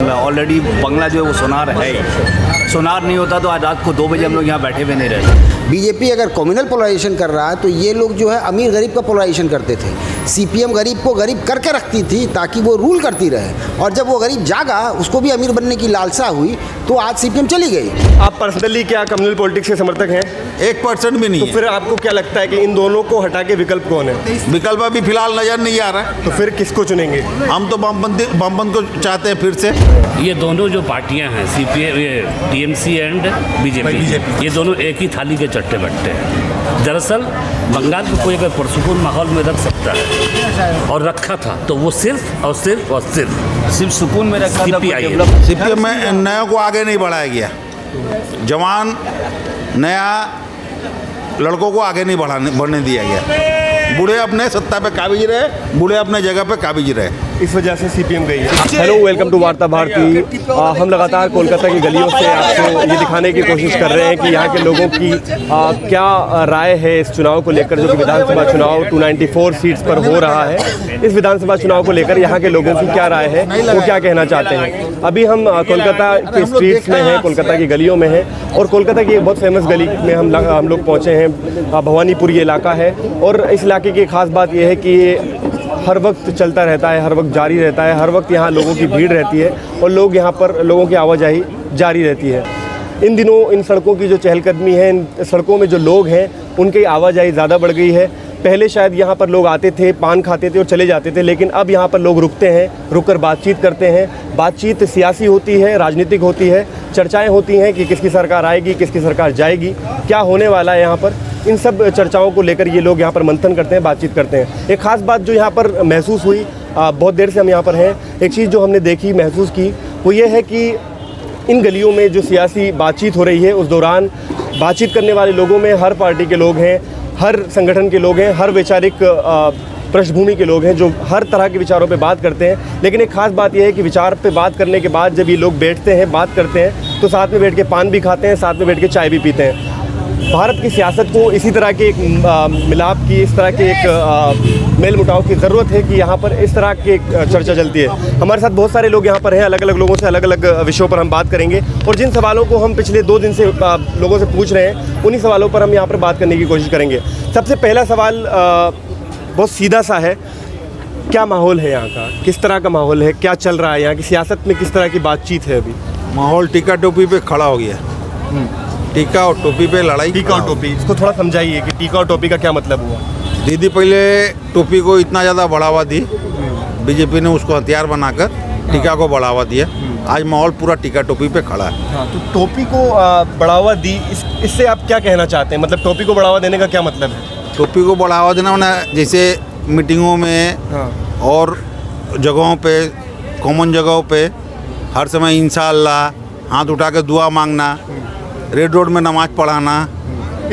बंगला, already बंगला जो है वो सोनार है ही। सोनार नहीं होता तो आज रात को 2 बजे हम लोग यहाँ बैठे हुए नहीं रहते। बीजेपी अगर कम्युनल पोलराइजेशन कर रहा है तो ये लोग जो है अमीर गरीब का पोलराइजेशन करते थे। सीपीएम गरीब को गरीब करके रखती थी ताकि वो रूल करती रहे, और जब वो गरीब जागा, उसको भी अमीर बनने की लालसा हुई, तो आज सीपीएम चली गई। आप पर्सनली क्या कम्युनल पॉलिटिक्स के समर्थक हैं? 1% भी नहीं तो है। फिर आपको क्या लगता है कि इन दोनों को हटा के विकल्प कौन है? विकल्प अभी फिलहाल नजर नहीं आ रहा है। तो फिर किसको चुनेंगे? हम तो वामपंथ को चाहते हैं फिर से। ये दोनों जो पार्टियां हैं, सीपीएम, ये टीएमसी एंड बीजेपी, ये दोनों एक ही थाली के चट्टे बट्टे हैं। दरअसल बंगाल को कोई अगर पुरसुकून माहौल में रख सकता है और रखा था तो वो सिर्फ और सिर्फ सुकून में रखा था। सीपीएम में नया को आगे नहीं बढ़ाया गया। जवान नया लड़कों को आगे नहीं बढ़ने दिया गया। बूढ़े अपने सत्ता पे काबिज रहे, बूढ़े अपने जगह पे काबिज रहे। इस वजह से सीपीएम गई है। हेलो, वेलकम टू वार्ता भारती। हम लगातार कोलकाता की गलियों से आपको ये दिखाने की कोशिश कर रहे हैं कि यहाँ के लोगों की क्या राय है इस चुनाव को लेकर, जो कि विधानसभा चुनाव 294 सीट्स पर हो रहा है। इस विधानसभा चुनाव को लेकर यहाँ के लोगों की क्या राय है, वो क्या कहना चाहते हैं। अभी हम कोलकाता के स्ट्रीट्स में हैं, कोलकाता की गलियों में हैं, और कोलकाता की एक बहुत फेमस गली में हम लोग पहुँचे हैं। भवानीपुर ये इलाका है, और इस इलाके की खास बात यह है कि हर वक्त चलता रहता है, हर वक्त जारी रहता है, हर वक्त यहाँ लोगों की भीड़ रहती है और लोगों की आवाजाही जारी रहती है। इन दिनों इन सड़कों की जो चहलकदमी है, इन सड़कों में जो लोग हैं, उनकी आवाजाही ज़्यादा बढ़ गई है। पहले शायद यहाँ पर लोग आते थे, पान खाते थे और चले जाते थे, लेकिन अब यहाँ पर लोग रुकते हैं, रुककर बातचीत करते हैं। बातचीत सियासी होती है, राजनीतिक होती है, चर्चाएँ होती हैं कि किसकी सरकार आएगी, किसकी सरकार जाएगी, क्या होने वाला है यहाँ पर। इन सब चर्चाओं को लेकर ये लोग यहाँ पर मंथन करते हैं, बातचीत करते हैं। एक ख़ास बात जो यहाँ पर महसूस हुई, बहुत देर से हम यहाँ पर हैं, एक चीज़ जो हमने देखी, महसूस की, वो ये है कि इन गलियों में जो सियासी बातचीत हो रही है, उस दौरान बातचीत करने वाले लोगों में हर पार्टी के लोग हैं, हर संगठन के लोग हैं, हर वैचारिक पृष्ठभूमि के लोग हैं, जो हर तरह के विचारों पे बात करते हैं। लेकिन एक ख़ास बात यह है कि विचार पे बात करने के बाद जब ये लोग बैठते हैं, बात करते हैं, तो साथ में बैठ के पान भी खाते हैं, साथ में बैठ के चाय भी पीते हैं। भारत की सियासत को इसी तरह के एक मिलाप की, इस तरह के एक मेल मुटाव की ज़रूरत है कि यहाँ पर इस तरह की एक चर्चा चलती है। हमारे साथ बहुत सारे लोग यहाँ पर हैं, अलग अलग लोगों से अलग अलग विषयों पर हम बात करेंगे, और जिन सवालों को हम पिछले 2 दिन से लोगों से पूछ रहे हैं, उन्हीं सवालों पर हम यहाँ पर बात करने की कोशिश करेंगे। सबसे पहला सवाल बहुत सीधा सा है, क्या माहौल है यहाँ का, किस तरह का माहौल है, क्या चल रहा है यहाँ की सियासत में, किस तरह की बातचीत है अभी? माहौल टीका टोपी पे खड़ा हो गया। टीका और टोपी पे लड़ाई। टीका और टोपी, इसको थोड़ा समझाइए कि टीका और टोपी का क्या मतलब हुआ। दीदी पहले टोपी को इतना ज़्यादा बढ़ावा दी, बीजेपी ने उसको हथियार बनाकर टीका को बढ़ावा दिया। आज माहौल पूरा टीका टोपी पे खड़ा है। हाँ, तो टोपी को बढ़ावा दी, इससे आप क्या कहना चाहते हैं? मतलब टोपी को बढ़ावा देने का क्या मतलब है? टोपी को बढ़ावा देना उन्हें, जैसे मीटिंगों में और जगहों पे, कॉमन जगहों पे हर समय इंशाअल्लाह हाथ उठा के दुआ मांगना, रेड रोड में नमाज पढ़ाना।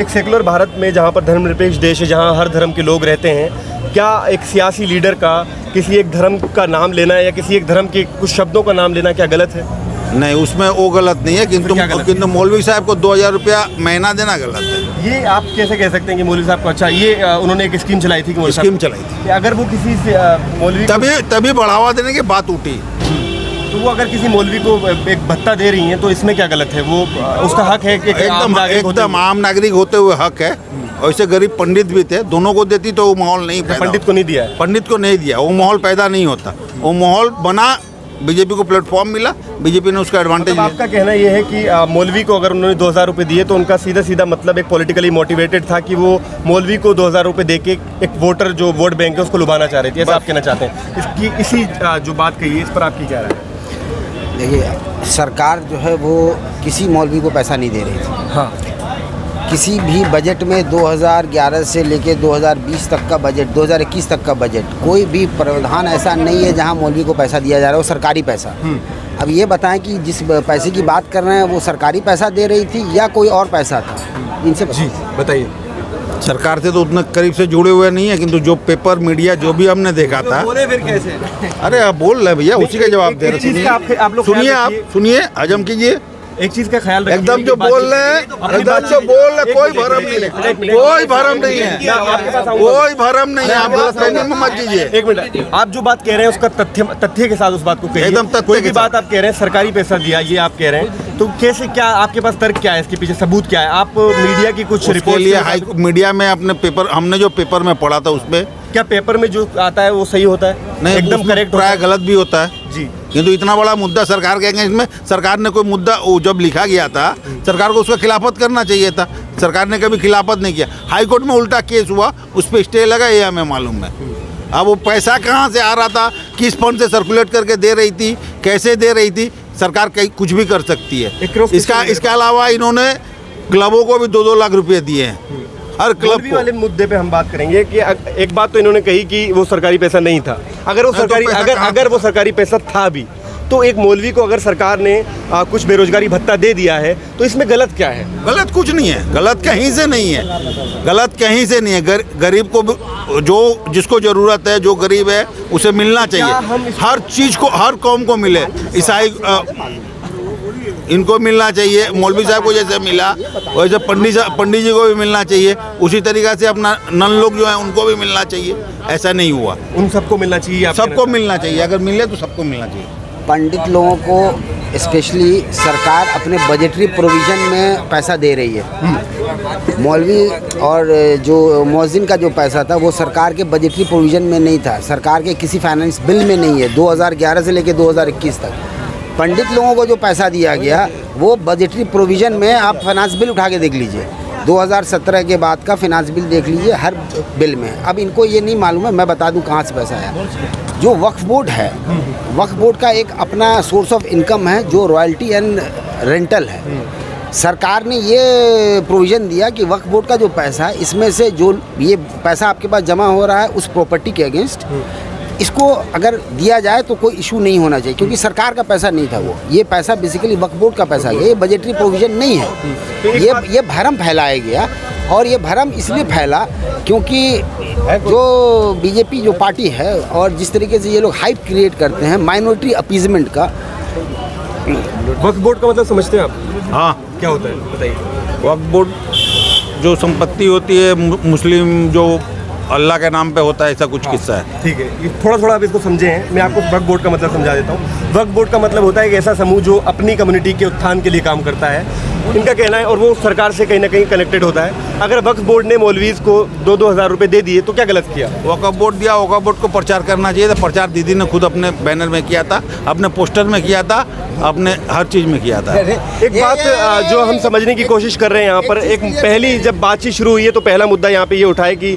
एक सेकुलर भारत में, जहाँ पर धर्मनिरपेक्ष देश है, जहाँ हर धर्म के लोग रहते हैं, क्या एक सियासी लीडर का किसी एक धर्म का नाम लेना या किसी एक धर्म के कुछ शब्दों का नाम लेना क्या गलत है? नहीं, उसमें वो गलत नहीं है, किंतु मौलवी साहब को 2000 रुपया महीना देना गलत है। ये आप कैसे कह सकते हैं कि मौलवी साहब को? अच्छा, ये उन्होंने एक स्कीम चलाई थी कि स्कीम चलाई थी, अगर वो किसी मौलवी तभी बढ़ावा देने की बात उठी। तो वो अगर किसी मौलवी को एक भत्ता दे रही हैं तो इसमें क्या गलत है? वो उसका हक है कि एकदम आम नागरिक होते हुए हक है। और ऐसे गरीब पंडित भी थे, दोनों को देती तो वो माहौल नहीं पैदा। पंडित को नहीं दिया है? पंडित को नहीं दिया, वो माहौल पैदा नहीं होता। वो माहौल बना, बीजेपी को प्लेटफॉर्म मिला, बीजेपी ने उसका एडवांटेज लिया। आपका कहना यह है कि मौलवी को अगर उन्होंने 2000 रुपये दिए तो उनका सीधा सीधा मतलब एक पॉलिटिकली मोटिवेटेड था कि वो मौलवी को 2000 रुपये दे के एक वोटर जो वोट बैंक है उसको लुभाना चाह रहे थे, ऐसा आप कहना चाहते हैं? इसकी इसी जो बात कही है, इस पर आपकी क्या राय है? देखिए, सरकार जो है वो किसी मौलवी को पैसा नहीं दे रही थी। हाँ, किसी भी बजट में 2011 से लेके 2020 तक का बजट, 2021 तक का बजट, कोई भी प्रावधान ऐसा नहीं है जहां मौलवी को पैसा दिया जा रहा है, वो सरकारी पैसा। अब ये बताएं कि जिस पैसे की बात कर रहे हैं वो सरकारी पैसा दे रही थी या कोई और पैसा था? इनसे जी बताइए। सरकार से तो उतना करीब से जुड़े हुए नहीं है, किंतु जो पेपर मीडिया जो भी हमने देखा था। बोले फिर कैसे? अरे आप बोल रहे भैया, उसी का जवाब दे रहे। सुनिए, आप सुनिए, हजम कीजिए। एक चीज का ख्याल रखिए, एकदम ये जो बात- बोल रहे हैं अपनी एकदम बात- जो बोल रहे हैं, कोई एक मिनट, भरम एक नहीं मिनट, है, एक मिनट। कोई भरम नहीं है, मैं आपके पास आऊंगा। कोई भरम नहीं है, आप गलतफहमी में मत कीजिए। एक मिनट, आप जो बात कह रहे हैं उसका तथ्य के साथ उस बात को कहिए। एकदम तथ्य कोई के भी साथ। बात आप कह रहे हैं सरकारी पैसा दिया, ये आप कह रहे हैं, तो कैसे, क्या आपके पास तर्क क्या है, इसके पीछे सबूत क्या है? आप मीडिया की कुछ उसके रिपोर्ट लिए हाई मीडिया में अपने पेपर, हमने जो पेपर में पढ़ा था उसमें क्या पेपर में जो आता है वो सही होता है? नहीं, एकदम उसमें करेक्ट प्राय गलत भी होता है जी। किंतु इतना बड़ा मुद्दा सरकार के अगेंस्ट में, सरकार ने कोई मुद्दा वो जब लिखा गया था सरकार को उसका खिलाफत करना चाहिए था, सरकार ने कभी खिलाफत नहीं किया। हाई कोर्ट में उल्टा केस हुआ, उस पर स्टे लगा, ये हमें मालूम है। अब वो पैसा कहाँ से आ रहा था, किस फंड से सर्कुलेट करके दे रही थी, कैसे दे रही थी, सरकार कहीं कुछ भी कर सकती है। इसका अलावा इन्होंने क्लबों को भी 2-2 लाख रुपये दिए हैं, हर क्लब मौलवी को। वाले मुद्दे पे हम बात करेंगे कि एक बात तो इन्होंने कही कि वो सरकारी पैसा नहीं था। अगर वो तो सरकारी पैसा अगर कहाँ अगर वो सरकारी पैसा था भी, तो एक मौलवी को अगर सरकार ने कुछ बेरोजगारी भत्ता दे दिया है, तो इसमें गलत क्या है? गलत कुछ नहीं है, गलत कहीं से नहीं है, गलत कहीं से नहीं है। गरीब को जो जिसको ज़रूरत है, जो गरीब है उसे मिलना चाहिए। हर चीज़ को, हर कौम को मिले, ईसाई इनको मिलना चाहिए, मौलवी साहब को जैसे मिला वैसे पंडित जी को भी मिलना चाहिए, उसी तरीक़ा से अपना नन लोग जो हैं उनको भी मिलना चाहिए। ऐसा नहीं हुआ, उन सबको मिलना चाहिए, आपके सबको मिलना चाहिए, अगर मिले तो सबको मिलना चाहिए। पंडित लोगों को स्पेशली सरकार अपने बजटरी प्रोविज़न में पैसा दे रही है। मौलवी और जो मौज़िन का जो पैसा था वो सरकार के बजटरी प्रोविज़न में नहीं था, सरकार के किसी फाइनेंस बिल में नहीं है। 2011 से लेकर 2021 तक पंडित लोगों को जो पैसा दिया गया वो बजटरी प्रोविज़न में, आप फाइनेंस बिल उठा के देख लीजिए, 2017 के बाद का फाइनेंस बिल देख लीजिए, हर बिल में। अब इनको ये नहीं मालूम है, मैं बता दूं कहाँ से पैसा आया। जो वक्फ बोर्ड है, वक्फ बोर्ड का एक अपना सोर्स ऑफ इनकम है जो रॉयल्टी एंड रेंटल है। सरकार ने ये प्रोविज़न दिया कि वक्फ बोर्ड का जो पैसा है, इसमें से जो ये पैसा आपके पास जमा हो रहा है उस प्रॉपर्टी के अगेंस्ट, इसको अगर दिया जाए तो कोई इशू नहीं होना चाहिए, क्योंकि सरकार का पैसा नहीं था वो, ये पैसा बेसिकली वक्फ बोर्ड का पैसा है, ये बजटरी प्रोविज़न नहीं है। ये भरम फैलाया गया, और ये भरम इसलिए फैला क्योंकि जो बीजेपी जो पार्टी है और जिस तरीके से ये लोग हाइप क्रिएट करते हैं माइनॉरिटी अपीजमेंट का। वक्फ बोर्ड का मतलब समझते हैं आप? हाँ, क्या होता है बताइए। वक्फ बोर्ड जो संपत्ति होती है मुस्लिम, जो अल्लाह के नाम पे होता है, ऐसा कुछ किस्सा है। ठीक है, ये थोड़ा थोड़ा आप इसको समझे हैं, मैं आपको वक्फ बोर्ड का मतलब समझा देता हूँ। वक्फ बोर्ड का मतलब होता है एक ऐसा समूह जो अपनी कम्युनिटी के उत्थान के लिए काम करता है, इनका कहना है, और वो सरकार से कहीं ना कहीं कनेक्टेड होता है। अगर वक्फ बोर्ड ने मौलवीज़ को 2-2 हज़ार रुपये दे दिए तो क्या गलत किया? वक्फ बोर्ड दिया, वक्फ बोर्ड को प्रचार करना चाहिए था। प्रचार दीदी ने खुद अपने बैनर में किया था, अपने पोस्टर में किया था, अपने हर चीज़ में किया था। एक बात जो हम समझने की कोशिश कर रहे हैं यहाँ पर, एक पहली जब बातचीत शुरू हुई है तो पहला मुद्दा यहाँ पे ये उठा है कि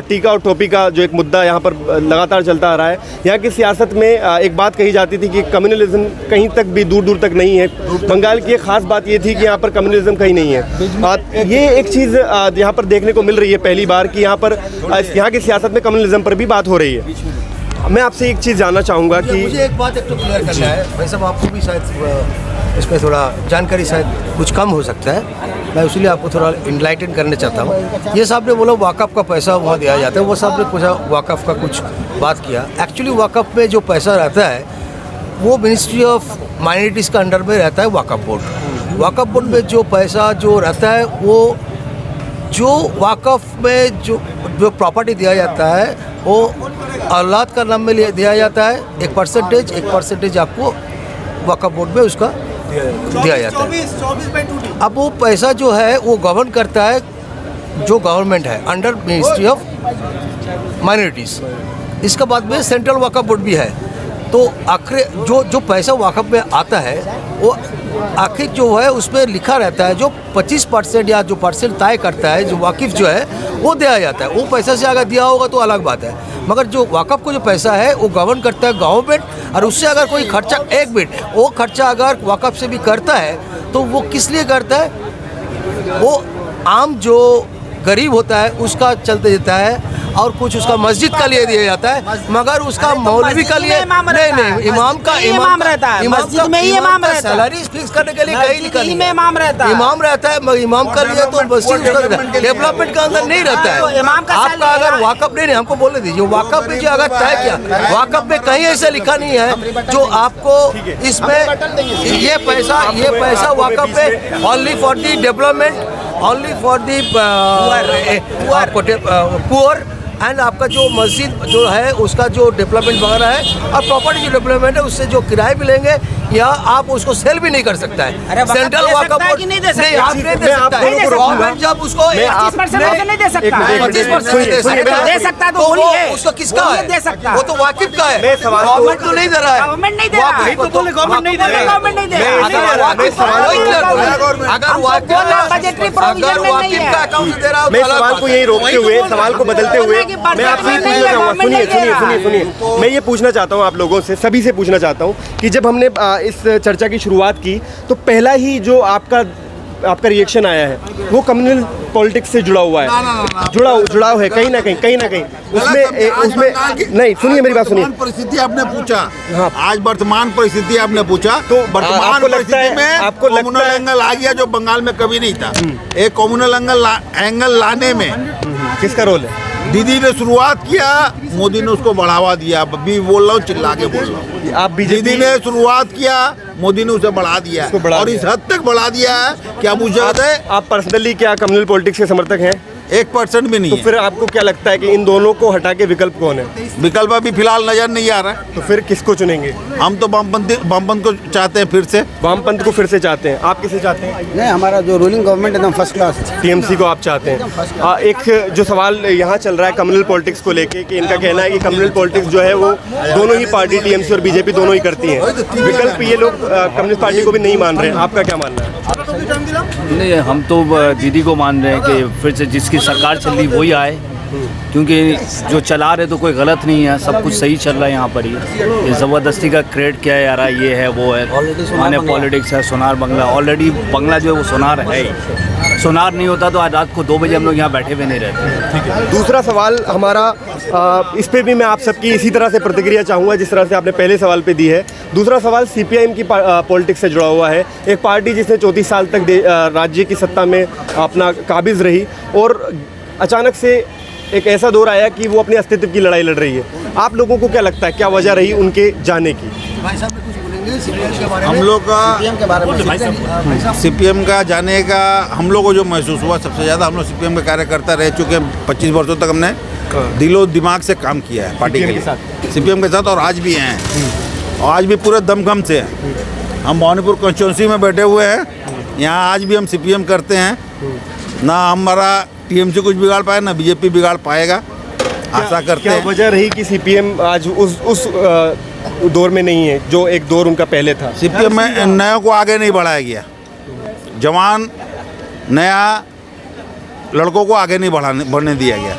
टीका और टोपी का जो एक मुद्दा यहाँ पर लगातार चलता आ रहा है। यहाँ की सियासत में एक बात कही जाती थी कि कम्युनलिज्म कहीं तक भी दूर दूर तक नहीं है। बंगाल की एक खास बात ये थी कि यहाँ पर कम्युनलिज्म कहीं नहीं है। ये एक चीज़ यहाँ पर देखने को मिल रही है पहली बार कि यहाँ पर यहाँ की सियासत में कम्युनलिज्म पर भी बात हो रही है। मैं आपसे एक चीज़ जानना चाहूँगा कि मुझे एक बात एक तो क्लियर करना है भाई साहब, आपको भी शायद इसमें थोड़ा जानकारी शायद कुछ कम हो सकता है, मैं इसलिए आपको थोड़ा इनलाइटन करना चाहता हूँ। ये साहब ने बोला वाकफ़ का पैसा वहाँ दिया जाता है, वो साहब ने पूछा वाकफ़ का कुछ बात किया। एक्चुअली वाकफ़ में जो पैसा रहता है वो मिनिस्ट्री ऑफ माइनॉरिटीज़ का अंडर में रहता है वक्फ बोर्ड। वक्फ बोर्ड में जो पैसा जो रहता है वो जो वाकफ़ में जो प्रॉपर्टी दिया जाता है वो औलाद का नाम में दिया जाता है। एक परसेंटेज आपको वक्फ बोर्ड में उसका दिया जाता है। अब वो पैसा जो है वो गवर्न करता है जो गवर्नमेंट है अंडर मिनिस्ट्री ऑफ माइनॉरिटीज़। इसका बाद में सेंट्रल वक्फ बोर्ड भी है। तो आखिर जो पैसा वक्फ में आता है वो आखिर जो है उसमें लिखा रहता है जो 25% या जो परसेंट तय करता है जो वाकिफ़ जो है वो दिया जाता है। वो पैसा से अगर दिया होगा तो अलग बात है, मगर जो वक्फ को जो पैसा है वो गवर्न करता है गवर्नमेंट। और उससे अगर कोई खर्चा वो खर्चा अगर वक्फ से भी करता है तो वो किस लिए करता है? वो आम जो गरीब होता है उसका चलते जाता है और कुछ उसका मस्जिद का लिए दिया जाता है, मगर उसका मौलवी का लिए नहीं, इमाम का रहता है, मस्जिद में ही इमाम रहता है। सैलरी फिक्स करने के लिए कहीं लिखा नहीं है। इमाम रहता है। इमाम रहता है, इमाम का लिए तो मस्जिद डेवलपमेंट का अंदर नहीं रहता है। इमाम का आपका अगर वाकफ नहीं, हमको बोले दीजिए वाकफ में जो अगर तय किया, वाकफ में कहीं ऐसा लिखा नहीं है जो आपको इसमें ये पैसा वाकफ में only for the development, only for the poor and आपका जो मस्जिद जो है उसका जो डेवलपमेंट वगैरह है और प्रॉपर्टी जो डेवलपमेंट है उससे जो किराए भी लेंगे या आप उसको सेल भी नहीं कर सकता है। सेंट्रल वाकफ बोर्ड नहीं दे सकता, आप नहीं दे सकता है। गवर्नमेंट जब उसको 25% नहीं दे सकता, 25% दे सकता तो बोलिए, उसका किसका है? दे सकता, वो तो वाकिफ का है, गवर्नमेंट तो नहीं दे रहा है। गवर्नमेंट नहीं दे रहा है, गवर्नमेंट नहीं दे रहा है, गवर्नमेंट नहीं दे रहा है। अगर वाकिफ का अकाउंट से दे रहा है मैं सवाल को यही रोकते हुए, सवाल को बदलते हुए मैं आपसे ये पूछना चाहूँगा, सुनिए, मैं ये पूछना चाहता हूँ आप लोगों से, सभी से पूछना चाहता हूँ कि जब हमने इस चर्चा की शुरुआत की तो पहला ही जो आपका रिएक्शन आया है वो कम्युनल पॉलिटिक्स से जुड़ा हुआ है, जुड़ाव है कहीं ना कहीं उसमें नहीं, सुनिए मेरी बात सुनिए। परिस्थिति आपने पूछा, हाँ। आज वर्तमान परिस्थिति आपने पूछा तो वर्तमान आपको लगता है- परिस्थिति में आपको लगता कम्युनल है- एंगल आ गया जो बंगाल में कभी नहीं था। एक कम्युनल एंगल लाने में किसका रोल है? दीदी ने शुरुआत किया, मोदी ने उसको बढ़ावा दिया। अभी बोल रहा हूँ, चिल्ला के बोल रहा हूँ, आप दीदी बीजेपी ने शुरुआत किया, मोदी ने उसे बढ़ा दिया उसको बढ़ा और दिया। इस हद तक बढ़ा दिया है कि अब उस जगह आप पर्सनली क्या कम्युनल पॉलिटिक्स के समर्थक हैं? 1% भी नहीं तो है। फिर आपको क्या लगता है कि इन दोनों को हटा के विकल्प कौन है? विकल्प अभी फिलहाल नजर नहीं आ रहा है। तो फिर किसको चुनेंगे? हम तो वामपंथ को चाहते हैं फिर से। वामपंथ को फिर से चाहते हैं, आप किसे चाहते हैं? नहीं, हमारा जो रूलिंग गवर्नमेंट एकदम फर्स्ट क्लास है। टीएमसी को आप चाहते हैं। एक जो सवाल यहाँ चल रहा है कम्युनल पॉलिटिक्स को लेके कि इनका कहना है कि कम्युनल पॉलिटिक्स जो है वो दोनों ही पार्टी टीएमसी और बीजेपी दोनों ही करती हैं, विकल्प ये लोग कम्युनिस्ट पार्टी को भी नहीं मान रहे हैं, आपका क्या मानना है? नहीं, हम तो दीदी को मान रहे हैं कि फिर से जिसकी सरकार चल रही वही आए, क्योंकि जो चला रहे तो कोई गलत नहीं है, सब कुछ सही चल रहा है यहाँ पर। ये ज़बरदस्ती का क्रेड क्या है यार, ये है वो है, माने पॉलिटिक्स है। सोनार बंगला ऑलरेडी बंगला जो है वो सोनार है ही। सोनार नहीं होता तो आज रात को 2 बजे हम लोग यहाँ बैठे हुए नहीं रहते। ठीक है, दूसरा सवाल हमारा इस पे भी मैं आप सबकी इसी तरह से प्रतिक्रिया चाहूँगा जिस तरह से आपने पहले सवाल पे दी है। दूसरा सवाल सीपीआईएम की पॉलिटिक्स से जुड़ा हुआ है, एक पार्टी जिसने 34 साल तक राज्य की सत्ता में अपना काबिज रही और अचानक से एक ऐसा दौर आया कि वो अपने अस्तित्व की लड़ाई लड़ रही है। आप लोगों को क्या लगता है क्या वजह रही उनके जाने की? भाई साहब कुछ बोलेंगे सीपीएम के बारे में? हम लोग का सीपीएम के बारे में सीपीएम का जाने का हम लोग को जो महसूस हुआ, सबसे ज़्यादा हम लोग सीपीएम के कार्यकर्ता रह चुके हैं। 25 वर्षों तक हमने दिलो दिमाग से काम किया है पार्टी के लिए, सीपीएम के साथ, और आज भी हैं और आज भी पूरे दमखम से हैं। हम भवानीपुर कॉन्स्टिट्यूंसी में बैठे हुए हैं, यहाँ आज भी हम सीपीएम करते हैं। ना हमारा टीएमसी कुछ बिगाड़ पाया, ना बीजेपी बिगाड़ पाएगा, आशा करते क्या हैं। वजह रही कि सीपीएम आज उस दौर में नहीं है जो एक दौर उनका पहले था? सीपीएम में नया को आगे नहीं बढ़ाया गया, जवान नया लड़कों को आगे नहीं बढ़ने दिया गया।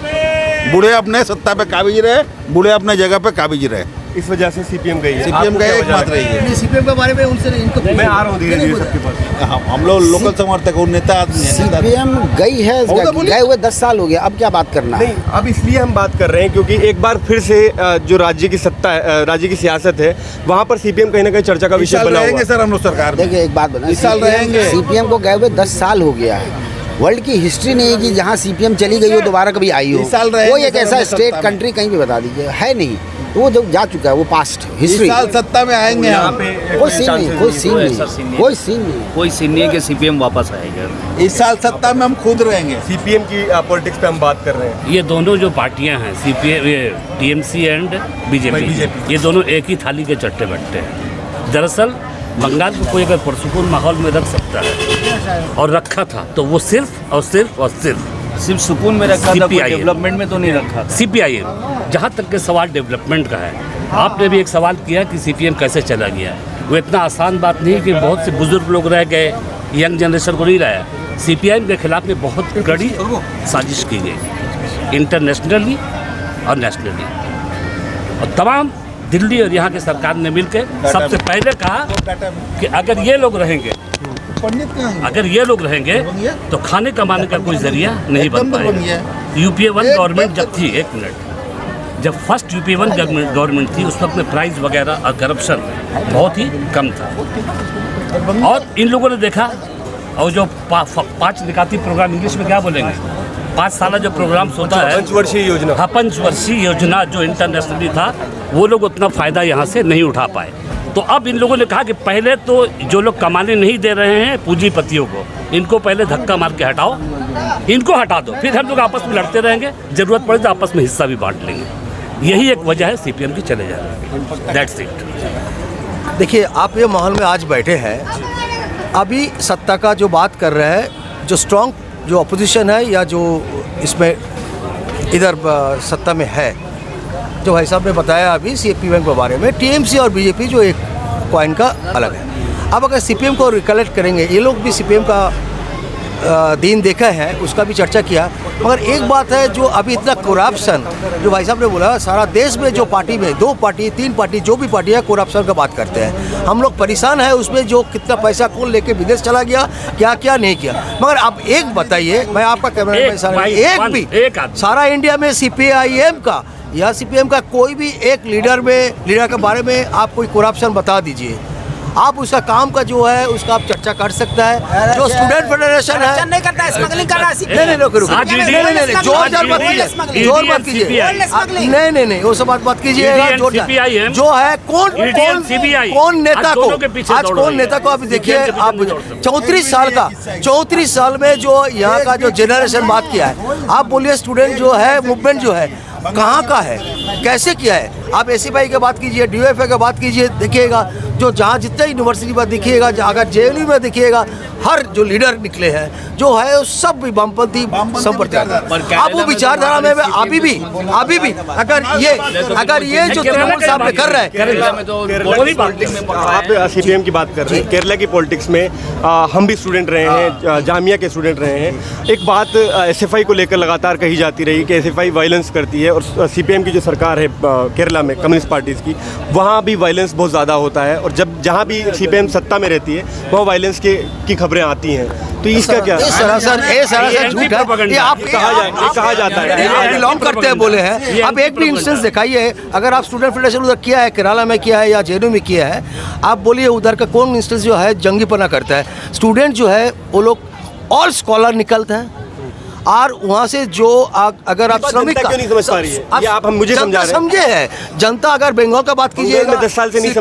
बूढ़े अपने सत्ता पे काबिज रहे, बूढ़े अपने जगह पे काबिज रहे। इस वजह से सीपीएम गई है। सीपीएम आपको का क्या एक वजह मात्र लगती है? रही है। सीपीएम के बारे में उनसे इनको मैं आ रहा हूँ धीरे धीरे सबके पास। हम लोग लोकल समर्थक हूँ, नेता आदमी है, नेता। सीपीएम गई है, गए हुए 10 साल हो गया, अब क्या बात करना है? नहीं, अब इसलिए हम बात कर रहे हैं क्योंकि एक बार फिर से जो राज्य की सत्ता है, राज्य की सियासत है, वहाँ पर सीपीएम कहीं ना कहीं चर्चा का इस विषय साल बना हुआ रहेंगे है। सर हम लोग सरकार में। देखिए एक बात बता, इस साल रहेंगे। सीपीएम को गए हुए 10 साल हो गया है। वर्ल्ड की हिस्ट्री नहीं है कि जहाँ सीपीएम चली गई हो दोबारा कभी आई हो। इस साल रहेंगे कोई एक सर ऐसा हम स्टेट सत्ता में। कंट्री कहीं भी बता दीजिए, है नहीं। वो जो जा चुका है वो पास्ट इस हिस्ट्री। साल सत्ता में आएंगे यहाँ हम। पे कोई सीन नहीं, कोई सीन ऐसा सीन नहीं, नहीं। कोई सीन नहीं। कोई सीन नहीं है कि सीपीएम वापस आएगा। इस साल सत्ता में हम खुद रहेंगे। सीपीएम की पॉलिटिक्स पे हम बात कर रहे हैं। ये दोनों जो पार्टियां हैं सीपीएम, ये टीएमसी एंड बीजेपी, ये दोनों एक ही थाली के चट्टे बट्टे हैं। दरअसल बंगाल को कोई अगर पुरसुकून माहौल में रख सकता है और रखा था तो वो सिर्फ और सिर्फ सुकून में रखा था, कोई CPIM डेवलपमेंट में तो नहीं रखा था। सीपीआईएम। जहाँ तक के सवाल डेवलपमेंट का है, आपने भी एक सवाल किया कि सीपीएम कैसे चला गया। वो इतना आसान बात नहीं कि बहुत से बुजुर्ग लोग रह गए, यंग जनरेशन को नहीं लाया। सीपीआईएम के खिलाफ में बहुत कड़ी साजिश की गई, इंटरनेशनली और नेशनली, और तमाम दिल्ली और यहाँ की सरकार ने मिलकर सबसे पहले कहा कि अगर ये लोग रहेंगे अगर ये लोग रहेंगे तो खाने कमाने का कोई जरिया नहीं बन पाएगा। यूपीए 1 गवर्नमेंट जब थी, एक मिनट, जब फर्स्ट यूपीए 1 गवर्नमेंट थी उस वक्त में प्राइस वगैरह और करप्शन बहुत ही कम था। और इन लोगों ने देखा, और जो 5 निकाती प्रोग्राम, इंग्लिश में क्या बोलेंगे, 5 साल जो प्रोग्राम होता है, पंचवर्षीय योजना, हाँ, पंचवर्षीय योजना जो इंटरनेशनली था, वो लोग उतना फ़ायदा यहाँ से नहीं उठा पाए। तो अब इन लोगों ने कहा कि पहले तो जो लोग कमाने नहीं दे रहे हैं पूंजीपतियों को, इनको पहले धक्का मार के हटाओ, इनको हटा दो, फिर हम लोग आपस में लड़ते रहेंगे, ज़रूरत पड़े तो आपस में हिस्सा भी बांट लेंगे। यही एक वजह है सीपीएम की चले जाने। That's it. देखिए, आप ये माहौल में आज बैठे हैं, अभी सत्ता का जो बात कर रहे हैं, जो स्ट्रॉन्ग जो अपोजिशन है या जो इसमें इधर सत्ता में है, जो भाई साहब ने बताया अभी सीपीएम के बारे में, टीएमसी और बीजेपी जो एक कॉइन का अलग है। अब अगर सीपीएम को रिकलेक्ट करेंगे, ये लोग भी सीपीएम का दिन देखा है, उसका भी चर्चा किया, मगर एक बात है, जो अभी इतना करप्शन जो भाई साहब ने बोला, सारा देश में जो पार्टी में 2 पार्टी 3 पार्टी जो भी पार्टी है, करप्शन का बात करते हैं। हम लोग परेशान है उसमें, जो कितना पैसा कौन लेके विदेश चला गया, क्या क्या नहीं किया। मगर आप एक बताइए, मैं आपका कैमरा एक भी सारा इंडिया में सीपीआईएम का या सीपीएम का कोई भी एक लीडर के बारे में आप कोई करप्शन बता दीजिए। आप उसका काम का जो है उसका आप चर्चा कर सकता है। जो स्टूडेंट फेडरेशन है, नहीं करता है, स्मगलिंग कर रहा है। नहीं, जोर मत कीजिए, नहीं, वो सब बात मत कीजिएगा। जो है कौन नेता को, आज कौन नेता को आप देखिए, आप 34 साल में जो यहाँ का जो जनरेशन बात किया है, आप बोलिए स्टूडेंट जो है, मूवमेंट जो है, कहाँ का है, कैसे किया है। आप एसएफआई की बात कीजिए, डीयूएफआई की बात कीजिए, देखिएगा जो जहाँ जितना यूनिवर्सिटी में दिखिएगा, अगर जेएनयू में दिखिएगा, हर जो लीडर निकले हैं जो है सब भी वामपंथी संप्रदाय। आप वो विचारधारा में अभी भी अगर ये जो तृणमूल साहब ने कर रहे हैं, आप सीपीएम की बात कर रहे हैं, केरला की पॉलिटिक्स में हम भी स्टूडेंट रहे हैं, जामिया के स्टूडेंट रहे हैं। एक बात एसएफआई को लेकर लगातार कही जाती रही कि एसएफआई वायलेंस करती है, और सीपीएम की जो सरकार है केरला में कम्युनिस्ट पार्टीज़ की, वहाँ भी वायलेंस बहुत ज़्यादा होता है, और जहाँ भी सीपीएम सत्ता में रहती है वहाँ वायलेंस की खबरें आती हैं। तो इसका क्या सरासर झूठ है। ये आप कहा जाता है, आप बिलोंग करते हैं बोले हैं। अब एक भी इंस्टेंस दिखाइए, अगर आप स्टूडेंट फेडरेशन उधर किया है, केरला में किया है या जेएनयू में किया है, आप बोलिए उधर का कौन इंस्टेंस जो है जंगीपना करता है। स्टूडेंट जो है वो लोग ऑल स्कॉलर निकलते हैं, और वहाँ से जो अगर आप श्रमिक का नहीं समझ पा रही है, ये आप हम मुझे समझा रहे हैं। समझे है जनता। अगर बंगाल का बात कीजिएगा, 10 साल से नहीं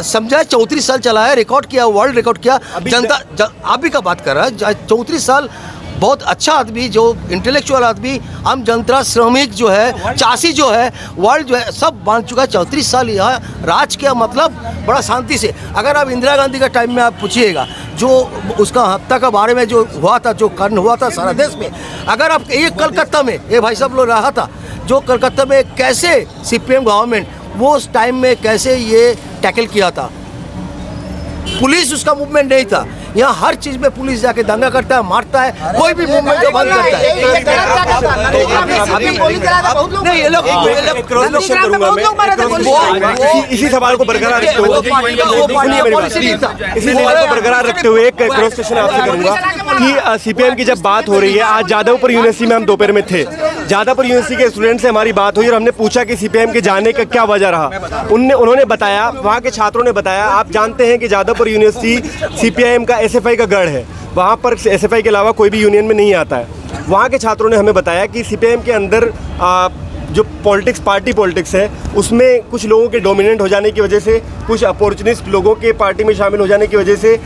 समझा, 34 साल चला है, रिकॉर्ड किया, वर्ल्ड रिकॉर्ड किया जनता। आप भी का बात कर रहा है, 34 साल बहुत अच्छा आदमी, जो इंटेलेक्चुअल आदमी, आम जनता, श्रमिक जो है, चासी जो है, वर्ल्ड जो है, सब मान चुका है। 34 साल यहाँ राज किया, मतलब बड़ा शांति से। अगर आप इंदिरा गांधी का टाइम में आप पूछिएगा, जो उसका हत्या के बारे में जो हुआ था, जो कांड हुआ था सारा देश में, अगर आप ये कलकत्ता में, ये भाई सब लोग रहा था, जो कलकत्ता में कैसे सीपीएम गवर्नमेंट वो उस टाइम में कैसे ये टैकल किया था, पुलिस उसका मूवमेंट नहीं था। यहाँ हर चीज में पुलिस जाके दंगा करता है, मारता है, कोई भी मूवमेंट को बंद करता है। नहीं, ये लोग इसी सवाल को बरकरार रखते हुए एक क्रॉस क्वेश्चन आपसे करूंगा कि सीपीएम की जब बात हो रही है, आज जादवपुर यूनिवर्सिटी में हम दोपहर में थे, जादवपुर यूनिवर्सिटी के स्टूडेंट से हमारी बात हुई और हमने पूछा कि सीपीएम के जाने का क्या वजह रहा। उन्होंने बताया, वहाँ के छात्रों ने बताया, आप जानते हैं कि जादवपुर यूनिवर्सिटी सीपीआईएम का एसएफआई का गढ़ है, वहाँ पर एसएफआई के अलावा कोई भी यूनियन में नहीं आता है। वहाँ के छात्रों ने हमें बताया कि सीपीआईएम के अंदर जो पॉलिटिक्स, पार्टी पॉलिटिक्स है, उसमें कुछ लोगों के डोमिनेंट हो जाने की वजह से, कुछ अपॉर्चुनिस्ट लोगों के पार्टी में शामिल हो जाने की वजह से,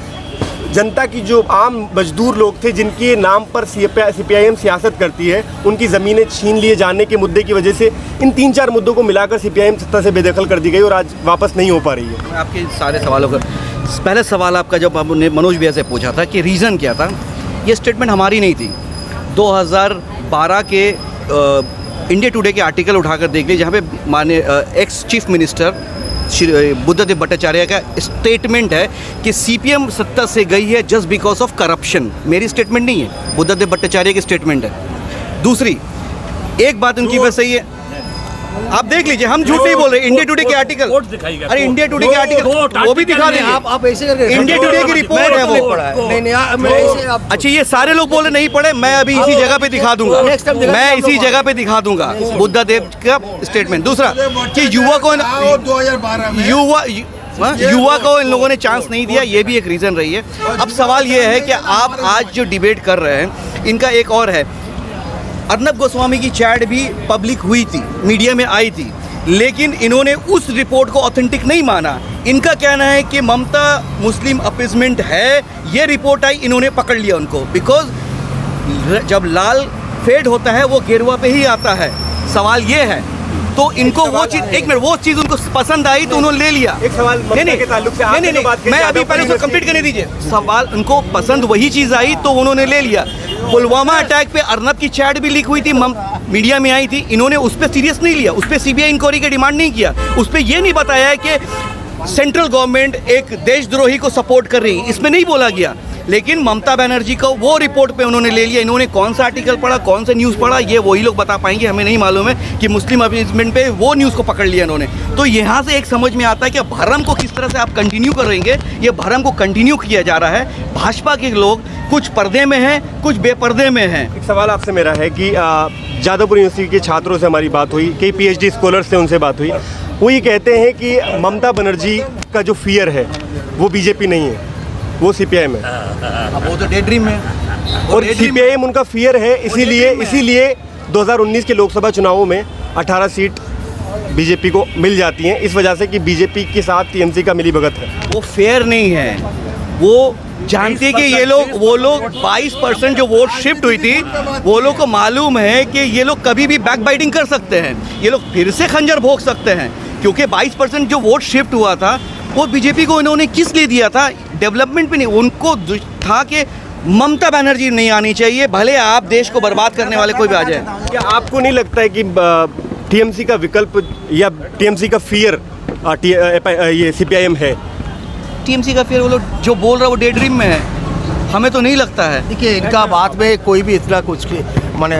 जनता की जो आम मजदूर लोग थे जिनके नाम पर सीपीआईएम सियासत करती है, उनकी ज़मीनें छीन लिए जाने के मुद्दे की वजह से, इन 3-4 मुद्दों को मिलाकर सीपीआईएम सत्ता से बेदखल कर दी गई और आज वापस नहीं हो पा रही है। आपके सारे सवालों का पहले सवाल आपका जब हमने मनोज भैया से पूछा था कि रीज़न क्या था, ये स्टेटमेंट हमारी नहीं थी। 2012 के इंडिया टुडे के आर्टिकल उठाकर देख लीजिए, जहाँ पे माने ex chief minister Buddhadeb Bhattacharya का स्टेटमेंट है कि सीपीएम सत्ता से गई है जस्ट बिकॉज ऑफ करप्शन। मेरी स्टेटमेंट नहीं है, बुद्धदेव भट्टाचार्य की स्टेटमेंट है। दूसरी एक बात उनकी बस सही है, आप देख लीजिए, हम झूठ नहीं बोल रहे। इंडिया टुडे के आर्टिकल, कोर्ट दिखाइएगा, अरे इंडिया टुडे के आर्टिकल कोर्ट, वो भी दिखा देंगे। आप ऐसे करके इंडिया टुडे की रिपोर्ट है वो। नहीं नहीं मैं ऐसे आप अच्छा, ये सारे लोग बोले नहीं पढ़े, मैं अभी इसी जगह पे दिखा दूंगा, Next time दिखा मैं देंगे इसी हम लोग। जगह पे दिखा दूंगा बुद्धा देव का स्टेटमेंट। दूसरा कि युवा को युवा को इन लोगों ने चांस नहीं दिया, ये भी एक रीज़न रही है। अब सवाल ये है कि आप आज जो डिबेट कर रहे हैं, इनका एक और है, अर्नब गोस्वामी की चैट भी पब्लिक हुई थी, मीडिया में आई थी, लेकिन इन्होंने उस रिपोर्ट को ऑथेंटिक नहीं माना। इनका कहना है कि ममता मुस्लिम अपीसमेंट है, ये रिपोर्ट आई, इन्होंने पकड़ लिया उनको, बिकॉज जब लाल फेड होता है वो गेरुआ पे ही आता है। सवाल ये है, तो इनको वो चीज़, एक मिनट, वो चीज़ उनको पसंद आई तो उन्होंने ले लिया। एक सवाल ममता के ताल्लुक से आपने जो बात कही, मैं अभी पहले उसको कंप्लीट करने दीजिए। सवाल उनको पसंद वही चीज़ आई तो उन्होंने ले लिया। पुलवामा अटैक पे अर्नब की चैट भी लीक हुई थी, मीडिया में आई थी, इन्होंने उस पर सीरियस नहीं लिया, उस पर सीबीआई इंक्वायरी का डिमांड नहीं किया, उस पर ये नहीं बताया है कि सेंट्रल गवर्नमेंट एक देशद्रोही को सपोर्ट कर रही है, इसमें नहीं बोला गया। लेकिन ममता बनर्जी को वो रिपोर्ट पे उन्होंने ले लिया। इन्होंने कौन सा आर्टिकल पढ़ा, कौन सा न्यूज़ पढ़ा, ये वही लोग बता पाएंगे, हमें नहीं मालूम है कि मुस्लिम अपीसमेंट पे वो न्यूज़ को पकड़ लिया इन्होंने। तो यहाँ से एक समझ में आता है कि भरम को किस तरह से आप कंटिन्यू करेंगे। ये भरम को कंटिन्यू किया जा रहा है। भाजपा के लोग कुछ पर्दे में हैं, कुछ बेपर्दे में हैं। एक सवाल आपसे मेरा है कि जादवपुर यूनिवर्सिटी के छात्रों से हमारी बात हुई, कई पीएचडी स्कॉलर से उनसे बात हुई, वो ये कहते हैं कि ममता बनर्जी का जो फियर है वो बीजेपी नहीं है, वो सीपीआईएम है। अब वो तो डे ड्रीम है, और सीपीआईएम उनका फियर है, इसीलिए 2019 के लोकसभा चुनावों में 18 सीट बीजेपी को मिल जाती हैं, इस वजह से कि बीजेपी के साथ टीएमसी का मिलीभगत है। वो फेयर नहीं है। वो जानते हैं कि ये लोग, वो लोग 22% जो वोट शिफ्ट हुई थी, वो लोग को मालूम है कि ये लोग कभी भी बैक बाइटिंग कर सकते हैं, ये लोग फिर से खंजर भोग सकते हैं, क्योंकि 22% जो वोट शिफ्ट हुआ था वो बीजेपी को इन्होंने किस लिए दिया था? डेवलपमेंट पे नहीं, उनको था कि ममता बनर्जी नहीं आनी चाहिए, भले आप देश को बर्बाद करने वाले कोई भी आ जाए। क्या आपको नहीं लगता है कि टीएमसी का विकल्प या टीएमसी का फियर ये सीपीआईएम है? टीएमसी का फिर वो लोग जो बोल रहा है वो डे ड्रीम में है, हमें तो नहीं लगता है। देखिए, इनका बात में कोई भी इतना कुछ माने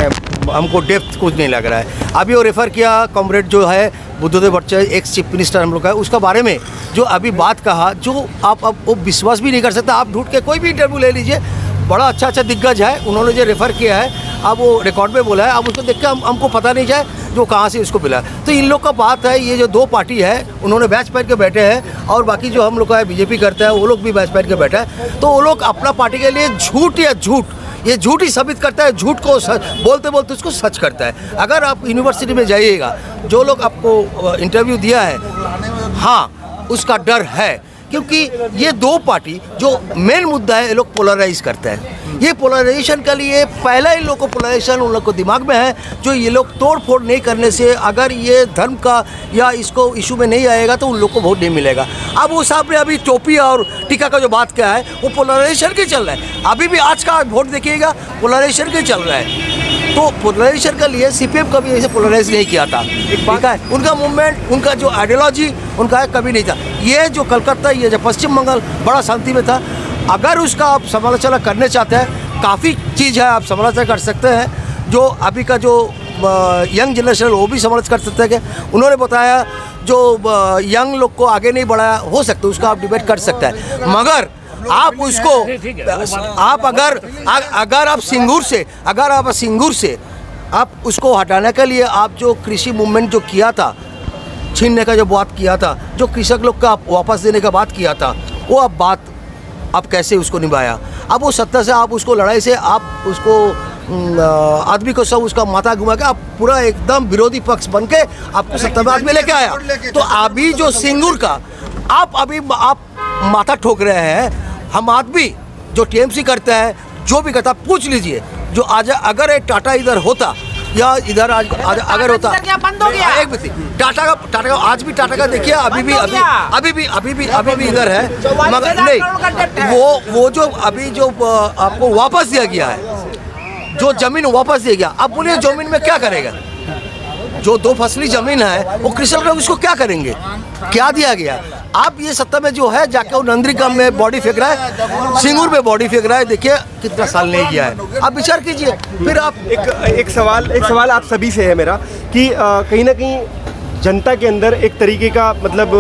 हमको डेप्थ कुछ नहीं लग रहा है। अभी वो रेफ़र किया कॉमरेड जो है Buddhadeb Bhattacharya, ex chief minister हम लोग का है, उसका बारे में जो अभी बात कहा, जो आप अब वो विश्वास भी नहीं कर सकता। आप ढूंढ के कोई भी इंटरव्यू ले लीजिए, बड़ा अच्छा दिग्गज है, उन्होंने जो रेफ़र किया है, अब वो रिकॉर्ड में बोला है, अब उसको देख के हमको पता नहीं जाए जो कहाँ से उसको मिला। तो इन लोग का बात है, ये जो दो पार्टी है उन्होंने बैच पहन के बैठे हैं, और बाकी जो हम लोग का है बीजेपी करता है, वो लोग भी बैच पहन के बैठा है। तो वो लोग अपना पार्टी के लिए झूठ या झूठ, ये झूठ ही साबित करता है, झूठ को सच बोलते बोलते उसको सच करता है। अगर आप यूनिवर्सिटी में जाइएगा, जो लोग आपको इंटरव्यू दिया है, हाँ उसका डर है, क्योंकि ये दो पार्टी जो मेन मुद्दा है, ये लोग पोलराइज करते हैं। ये पोलराइजेशन के लिए पहला इन लोग को पोलराइजेशन उन लोग को दिमाग में है, जो ये लोग तोड़ फोड़ नहीं करने से, अगर ये धर्म का या इसको इशू में नहीं आएगा तो उन लोग को वोट नहीं मिलेगा। अब वो साहब ने अभी टोपी और टीका का जो बात किया है, वो पोलराइजेशन के चल रहा है। अभी भी आज का वोट देखिएगा, पोलराइजेशन के चल रहा है। तो पोलराइजेशन के लिए सीपीएम कभी ऐसे पोलराइज नहीं किया था, ठीक है। उनका मूवमेंट, उनका जो आइडियोलॉजी उनका है कभी नहीं था। ये जो कलकत्ता, ये जो पश्चिम बंगाल बड़ा शांति में था। अगर उसका आप समालोचना करने चाहते हैं, काफ़ी चीज़ है आप समालोचना कर सकते हैं। जो अभी का जो यंग जनरेशन वो भी समालोचना कर सकते हैं कि उन्होंने बताया जो यंग लोग को आगे नहीं बढ़ाया, हो सकता है उसका आप डिबेट कर सकते हैं। मगर आप उसको, आप अगर आप सिंगूर से आप उसको हटाने के लिए आप जो कृषि मूवमेंट जो किया था, छीनने का जो बात किया था, जो कृषक लोग का आप वापस देने का बात किया था, वो अब बात आप कैसे उसको निभाया? अब वो सत्ता से आप उसको, लड़ाई से आप उसको आदमी को सब उसका माथा घुमा के आप पूरा एकदम विरोधी पक्ष बन के आपको सत्ता में आदमी लेके आया। तो अभी जो सिंगूर का आप माथा ठोक रहे हैं। हम आदमी जो टीएमसी करता है, जो भी करता, पूछ लीजिए, जो आज अगर टाटा इधर होता या इधर आज अगर होता, बंद हो गया। एक मिनट, टाटा का आज भी टाटा का देखिए, अभी भी इधर है, मगर नहीं, वो जो अभी जो आपको वापस दिया गया है, जो जमीन वापस दिया गया, अब बोलिए जमीन में क्या करेगा? जो दो फसली जमीन है वो कृषक लोग उसको क्या करेंगे? क्या दिया गया? आप ये सत्ता में जो है जाके वो नंदरीग्राम में बॉडी फेंक रहा है, सिंगूर में बॉडी फेंक रहा है, देखिए कितना साल नहीं गया है। आप विचार कीजिए। फिर आप एक सवाल आप सभी से है मेरा कि कहीं ना कहीं जनता के अंदर एक तरीके का मतलब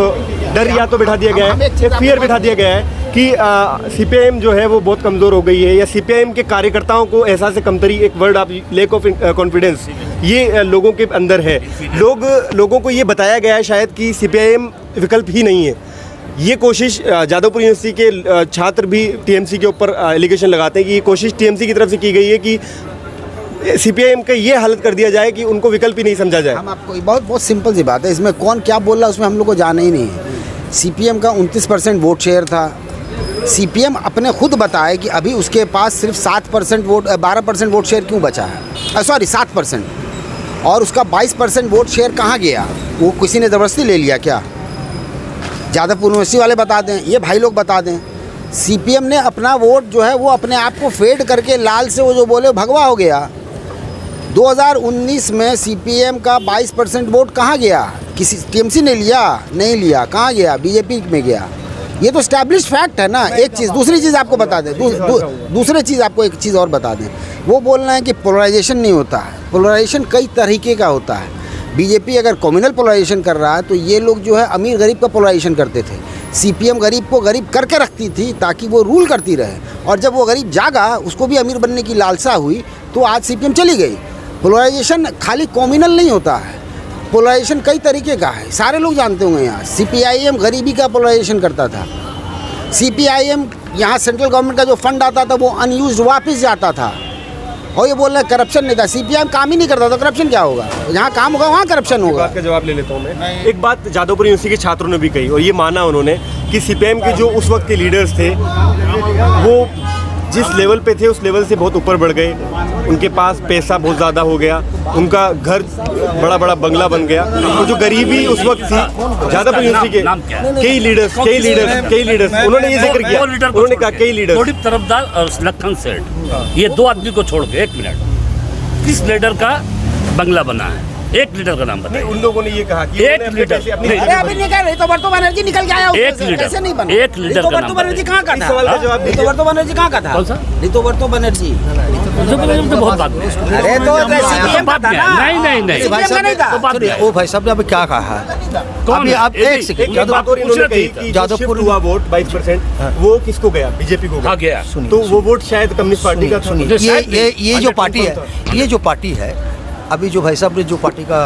डर या तो बैठा दिया गया है, एक फियर बैठा दिया गया है कि सीपीआईएम जो है वो बहुत कमज़ोर हो गई है, या सीपीआईएम के कार्यकर्ताओं को एहसास कमतरी, एक वर्ड आप लेक ऑफ कॉन्फिडेंस, ये लोगों के अंदर है। लोगों को ये बताया गया है शायद कि सीपीआईएम विकल्प ही नहीं है। ये कोशिश जादवपुर यूनिवर्सिटी के छात्र भी टीएमसी के ऊपर एलिगेशन लगाते हैं कि ये कोशिश टीएमसी की तरफ से की गई है कि सीपीआईएम का ये हालत कर दिया जाए कि उनको विकल्प ही नहीं समझा जाए। हम आपको बहुत बहुत सिंपल सी बात है, इसमें कौन क्या बोल रहा है उसमें हम लोग को जाना ही नहीं है। सीपीएम का 29% वोट शेयर था। सीपीएम अपने खुद बताए कि अभी उसके पास सिर्फ 7% वोट 12% वोट शेयर क्यों बचा है, सॉरी 7%, और उसका 22% वोट शेयर कहाँ गया? वो किसी ने ज़बरदस्ती ले लिया क्या? जादवपुर यूनिवर्सिटी वाले बता दें, ये भाई लोग बता दें। सीपीएम ने अपना वोट जो है वो अपने आप को फेड करके लाल से वो जो बोले भगवा हो गया। 2019 में सीपीएम का 22% वोट कहाँ गया? किसी टीएमसी ने लिया? नहीं लिया। कहाँ गया? बीजेपी में गया। ये तो स्टैब्लिश्ड फैक्ट है ना। एक चीज़, दूसरी चीज़ आपको बता दें, दूसरी चीज़ आपको एक चीज़ और बता दें। वो बोल रहे हैं कि पोलराइजेशन नहीं होता है। पोलराइजेशन कई तरीके का होता है। बीजेपी अगर कम्युनल पोलराइजेशन कर रहा है तो ये लोग जो है अमीर गरीब का पोलराइजेशन करते थे। सीपीएम गरीब को गरीब करके रखती थी ताकि वो रूल करती रहे, और जब वो गरीब जागा, उसको भी अमीर बनने की लालसा हुई, तो आज सीपीएम चली गई। पोलराइजेशन खाली कम्युनल नहीं होता है, पोलराइजेशन कई तरीके का है। सारे लोग जानते होंगे यहाँ सीपीआईएम गरीबी का पोलराइजेशन करता था। सीपीआईएम यहाँ सेंट्रल गवर्नमेंट का जो फंड आता था वो अनयूज्ड वापस जाता था, और ये बोल रहे करप्शन नहीं था। सीपीआईएम काम ही नहीं करता तो करप्शन क्या होगा? जहाँ काम होगा वहाँ करप्शन होगा। बात का जवाब ले लेता हूँ मैं। एक बात जादवपुर यूनिवर्सिटी के छात्रों ने भी कही, और ये माना उन्होंने कि सीपीआईएम के जो उस वक्त के लीडर्स थे वो जिस लेवल पे थे उस लेवल से बहुत ऊपर बढ़ गए। उनके पास पैसा बहुत ज़्यादा हो गया, उनका घर बड़ा बड़ा बंगला बन गया। तो जो गरीबी उस वक्त थी, जादवपुर यूनिवर्सिटी के कई लीडर्स उन्होंने ये जिक्र किया। उन्होंने कहा कई लीडर्स, थोड़ी तरफदार और लखन सेठ, ये दो आदमी को छोड़ के, एक मिनट, किस लीडर का बंगला बना है? एक लीडर का नाम बताइए। उन लोगों ने ये कहा कि एक लीडर, अरे अभी नहीं कह रही तो वर्तो बनर्जी निकल के आया। एक लीडर, ऐसे नहीं बना। एक लीडर का नाम वर्तो बनर्जी कहाँ का इस था? सवाल का जवाब दीजिए। वर्तो बनर्जी कहाँ का था? कौन सा? वर्तो बनर्जी तो बहुत बात में। अरे तो सीपीएम का था ना। नहीं भाई साहब नहीं था। तो बात सुनिए, वो भाई साहब ने अभी क्या कहा है? कौन अभी है? आप एक सेकंड, जादवपुर इन्होंने कही कि जादवपुर हुआ वोट 22%, वो किसको गया? बीजेपी को हाँ गया। तो वो वोट शायद कम्युनिस्ट पार्टी का था। सुनिए, ये जो पार्टी है, ये जो पार्टी है, अभी जो भाई साहब ने जो पार्टी का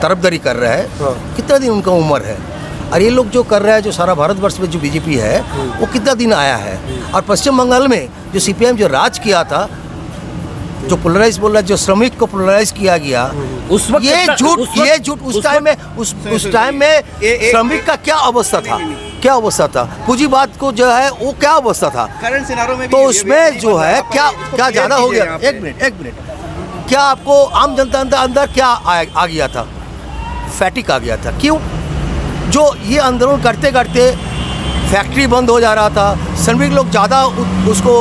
तरफदारी कर रहा है, कितना दिन उनका उम्र है? और ये लोग जो कर रहा है, जो सारा भारतवर्ष में जो बीजेपी है वो कितना दिन आया है? और पश्चिम बंगाल में जो सीपीएम जो राज किया था, जो पोलराइज बोल रहा है, जो श्रमिक को पोलराइज किया गया, उस वक्त ये झूठ उस टाइम में श्रमिक का क्या अवस्था था? क्या अवस्था था? पूंजीवाद को जो है वो क्या अवस्था था? करंट सिनारो में तो उसमें जो है क्या ज़्यादा हो गया? एक मिनट, क्या आपको आम जनता अंदर क्या आ गया था? फैटिक आ गया था। क्यों? जो ये आंदोलन करते करते फैक्ट्री बंद हो जा रहा था, श्रमिक लोग ज़्यादा उसको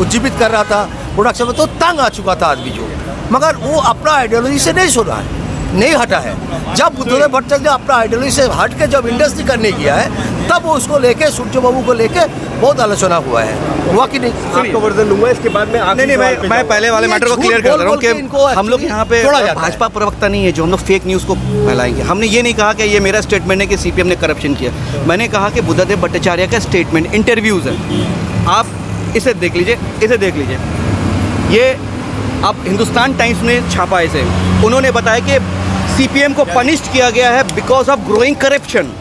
उज्जीवित कर रहा था, प्रोडक्शन में तो तंग आ चुका था आदमी जो, मगर वो अपना आइडियोलॉजी से नहीं सुना है, नहीं हटा है। जब बुद्धदेव भट्टाचार्य ने अपना आइडियोलॉजी से हट के जब इंडस्ट्री करने किया है, तब वो उसको लेके सूर्य बाबू को लेके बहुत आलोचना हुआ है। हुआ कि नहीं? आपका वर्जन लूंगा, इसके बाद में नहीं, मैं पहले वाले मैटर को क्लियर कर रहा हूँ कि हम लोग यहाँ पे भाजपा प्रवक्ता नहीं है जो हम लोग फेक न्यूज़ को फैलाएंगे। हमने ये नहीं कहा कि ये मेरा स्टेटमेंट है कि सीपीएम ने करप्शन किया। मैंने कहा कि बुद्धदेव भट्टाचार्य का स्टेटमेंट इंटरव्यूज़ है, आप इसे देख लीजिए। ये अब हिंदुस्तान टाइम्स ने छापा इसे। उन्होंने बताया कि सीपीएम को पनिश्ड किया गया है बिकॉज ऑफ ग्रोइंग करप्शन।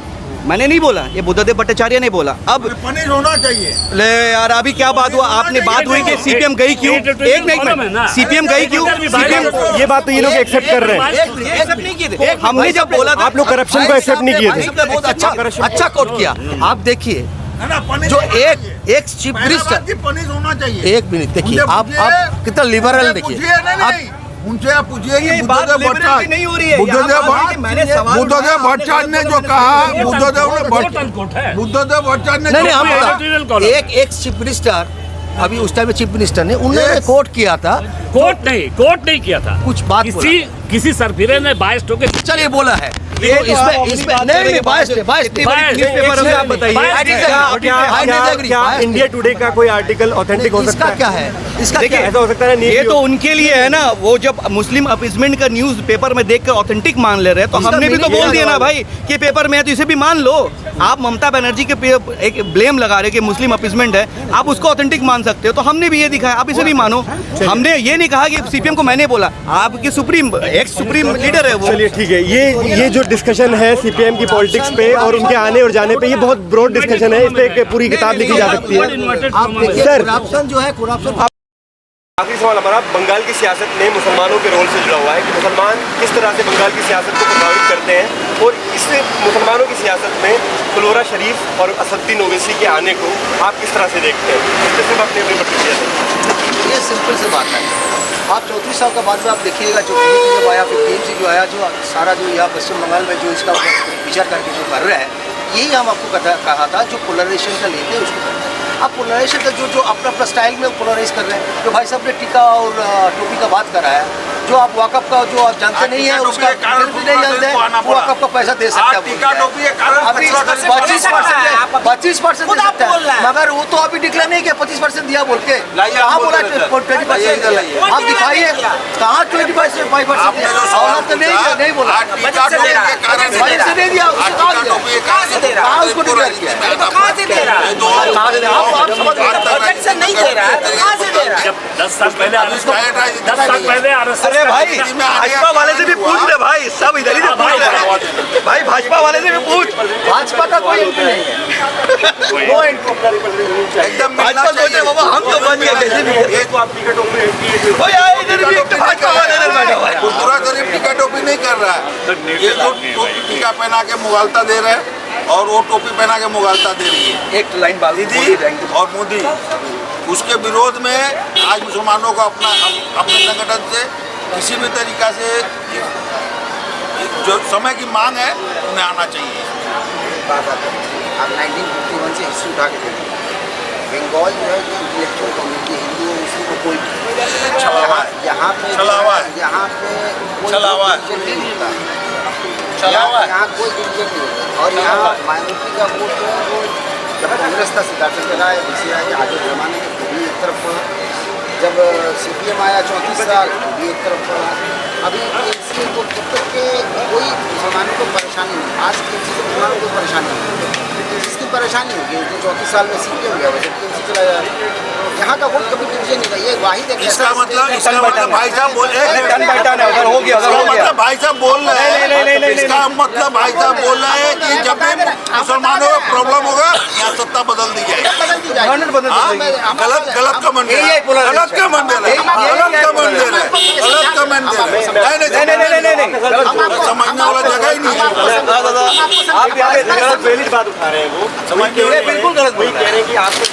मैंने नहीं बोला, ये बुद्धदेव भट्टाचार्य ने बोला। अब पनिश होना चाहिए। ले यार, अभी क्या बात हुआ? आपने बात हुई कि सीपीएम गई क्यों? एक मिनट, सीपीएम गई क्यों? सीपीएम, ये बात तो ये लोग एक्सेप्ट कर रहे हैं। एक्सेप्ट नहीं किए थे। हमने जब बोला था आप लोग करप्शन को एक्सेप्ट नहीं किए थे। बहुत अच्छा कोट किया। आप देखिए, जो एक चीफ मिनिस्टर, पनिश होना चाहिए। एक मिनट देखिए, आप कितना लिबरल देखिए। आप उनसे आप पूछिए कि बात बुद्धदेव liberal की नहीं हो रही है। बुद्धदेव भट्टाचार्य ने जो कहा, बुद्धदेव भट्टाचार्य ने नहीं, हम एक चीफ मिनिस्टर, अभी उस टाइम में चीफ मिनिस्टर ने उन्होंने कोट किया था। कोर्ट नहीं किया था। कुछ बात किसी सरफिरे ने बायस्ड होकर चलिए बोला है, ये इसमें नहीं बायस न्यूज़पेपर में आप बताइए क्या इंडिया टुडे का कोई आर्टिकल ऑथेंटिक हो सकता इसका है? क्या है, इसका देखिए, क्या है? ऐसा हो सकता है ना, ये तो उनके लिए है ना, वो जब मुस्लिम अपीसमेंट का न्यूज़ पेपर में देख कर ऑथेंटिक मान ले रहे हैं, तो इसका हमने भी तो meaning बोल ये दिया ना है भाई कि पेपर में है तो इसे भी मान लो। आप ममता बनर्जी के एक ब्लेम लगा रहे कि मुस्लिम अपीसमेंट है, आप उसको ऑथेंटिक मान सकते हो, तो हमने भी ये दिखाया, आप इसे भी मानो। हमने ये नहीं कहा कि सीपीएम को मैंने बोला, आपकी सुप्रीम एक्स सुप्रीम लीडर है वो। चलिए ठीक है, ये जो डिस्कशन है सीपीएम की पॉलिटिक्स पे और उनके आने और जाने पे, ये बहुत ब्रॉड डिस्कशन है, इस पे एक पूरी किताब लिखी जा सकती है। आप देखिए सर, करप्शन जो है, करप्शन आखिरी सवाल हमारा बंगाल की सियासत में मुसलमानों के रोल से जुड़ा हुआ है कि मुसलमान किस तरह से बंगाल की सियासत को प्रभावित करते हैं, और इससे मुसलमानों की सियासत में फ्लोरा शरीफ और असदुद्दीन ओवैसी के आने को आप किस तरह से देखते हैं? इससे सिर्फ आपने अपनी प्रतिक्रिया दी। ये सिंपल सी बात है। आप 34 साल का बाद में आप देखिएगा, जो बीजेपी जब आया, फिर टीएमसी जो आया, जो सारा जो यहाँ पश्चिम बंगाल में जो इसका विचार करके जो कर रहा है, यही हम आपको कहा था, जो पोलराइजेशन का लेते हैं उसको करते हैं। आप पोलराइजेशन का जो अपना अपना स्टाइल में पोलराइज कर रहे हैं। जो भाई साहब ने टीका और टोपी का बात करा है, जो आप वाकफ का जो आप जानते नहीं है, उसका नहीं जानते हैं, वो वाकफ का पैसा दे सकते हैं। 25% दे सकता है, मगर वो तो अभी डिक्लेयर नहीं किया 25% दिया बोल के। कहाँ बोला 20%? आप दिखाइए कहाँ 25% दिया? तो नहीं बोला, बजट से नहीं दिया, कहाँ उसको डिक्लेयर किया? कहाँ से दे रहा है? आप समझ बजट से नहीं दे रहा है तो कहाँ से दे रहा है? जब 10 साल पहले अरे भाई, भाजपा वाले से भी पूछ ले भाई, सब इधर ही से पूछ ले भाई, भाजपा वाले से भी पूछ। भाजपा का कोई एंट्री नहीं है, नो एंट्री। एकदम भाजपा सोच रहे बाबा हम तो बन गए कैसे भी। कोई आए इधर भी, एक तो भाजपा वाले इधर बैठा हुआ है। पूरा गरीब टीका टोपी नहीं कर रहा है, ये जो टीका पहना के मुगालता दे रहे हैं और वो टोपी पहना के मुगालता दे रही है एक लाइन बात दीदी और मोदी। उसके विरोध में आज मुसलमानों को अपने संगठन से किसी भी तरीका से जो समय की मांग है उन्हें आना चाहिए। आप 1951 से हिस्ट्री उठा के देखिए, बंगाल जो है इंटेलेक्चुअल कम्युनिटी हिंदू और मुस्लिम को कोई यहाँ पे कोई यहाँ कोई डिवीजन नहीं है। और यहाँ माइनॉरिटी का वोट जो है वो जब कांग्रेस था, सिद्धार्थ राय, बीसी राय, आगे जमाने में भी एक तरफ पड़ा, जब सीपीएम आया 34 साल भी एक तरफ पड़ा। अभी टीएमसी को जब तक के कोई मुसलमानों को परेशानी नहीं, आज टीएमसी से मुसलमानों को परेशानी नहीं, जिसकी परेशानी होगी उसको 34 साल में सीपीएम गया, वैसे टीएमसी चला जाए। यहाँ का वोट कभी डिवीजन नहीं था, ये वाहिद एक इसका मतलब भाई साहब बोल रहे हैं, भाई साहब बोल रहे हैं, इसका मतलब भाई साहब बोल रहे हैं कि जब भी मुसलमानों को प्रॉब्लम होगा यहाँ सत्ता बदल दी जाएगी। गलत कमेंट दे रहे हैं, गलत कमेंट दे रहे हैं, गलत कमेंट दे रहे हैं, गलत कमेंट दे रहे हैं। समझने वाला जगह ही नहीं है। आप यहाँ पे पहली बात उठा रहे हैं, वो समझने बिल्कुल गलत वही कह रहे हैं कि आपको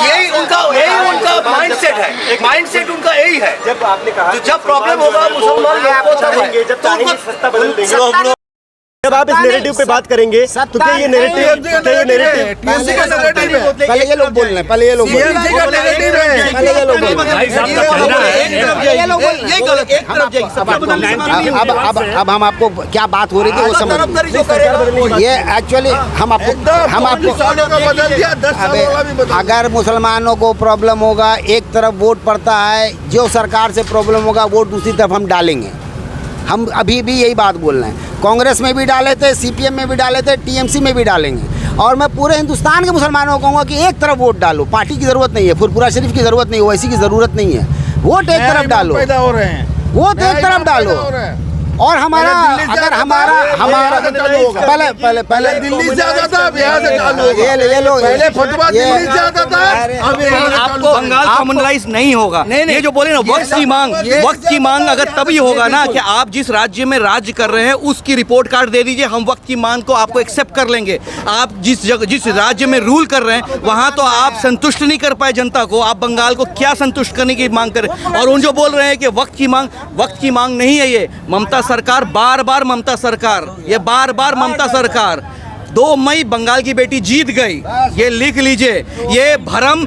यही उनका माइंडसेट है, माइंडसेट उनका यही है। जब आपने कहा जब प्रॉब्लम होगा मुसलमान लोग को तब है, जब चाहेंगे सत्ता बदल देंगे। जब आप इस नैरेटिव पे बात करेंगे तो क्या ये नैरेटिव टीएमसी का नैरेटिव है? पहले ये लोग बोल रहे हैं, पहले ये लोग बोल रहे हैं, पहले ये लोग बोल रहे हैं। भाई साहब का कहना है ये लोग बोल रहे हैं। अब हम आपको क्या बात हो रही थी वो समझ। ये एक्चुअली हम आपको अगर मुसलमानों को प्रॉब्लम होगा, एक तरफ वोट पड़ता है, जो सरकार से प्रॉब्लम होगा वोट दूसरी तरफ हम डालेंगे। हम अभी भी यही बात बोल रहे हैं, कांग्रेस में भी डाले थे, सीपीएम में भी डाले थे, टीएमसी में भी डालेंगे। और मैं पूरे हिंदुस्तान के मुसलमानों को कहूँगा कि एक तरफ वोट डालो, पार्टी की ज़रूरत नहीं है, फुरपुरा शरीफ की ज़रूरत नहीं है, ओवैसी की ज़रूरत नहीं है, वोट एक तरफ डालो, वोट एक तरफ डालो। और हमारा अगर हमारा पहले दिल्ली से आता था, बिहार से चालू होगा। ये लो पहले फतवा दिल्ली से आता था, अब यहाँ से चालू आपको बंगाल कॉमनलाइज नहीं होगा। ये जो बोले ना वक्त की मांग अगर तभी होगा ना कि आप जिस राज्य में राज्य कर रहे हैं उसकी रिपोर्ट कार्ड दे दीजिए, हम वक्त की मांग को आपको एक्सेप्ट कर लेंगे। आप जिस राज्य में रूल कर रहे हैं वहाँ तो आप संतुष्ट नहीं कर पाए जनता को, आप बंगाल को क्या संतुष्ट करने की मांग करें। और उन जो बोल रहे हैं कि वक्त की मांग नहीं है, ये ममता सरकार बार ममता सरकार, ये बार ममता सरकार 2 मई बंगाल की बेटी जीत गई, ये लिख लीजिए। ये भरम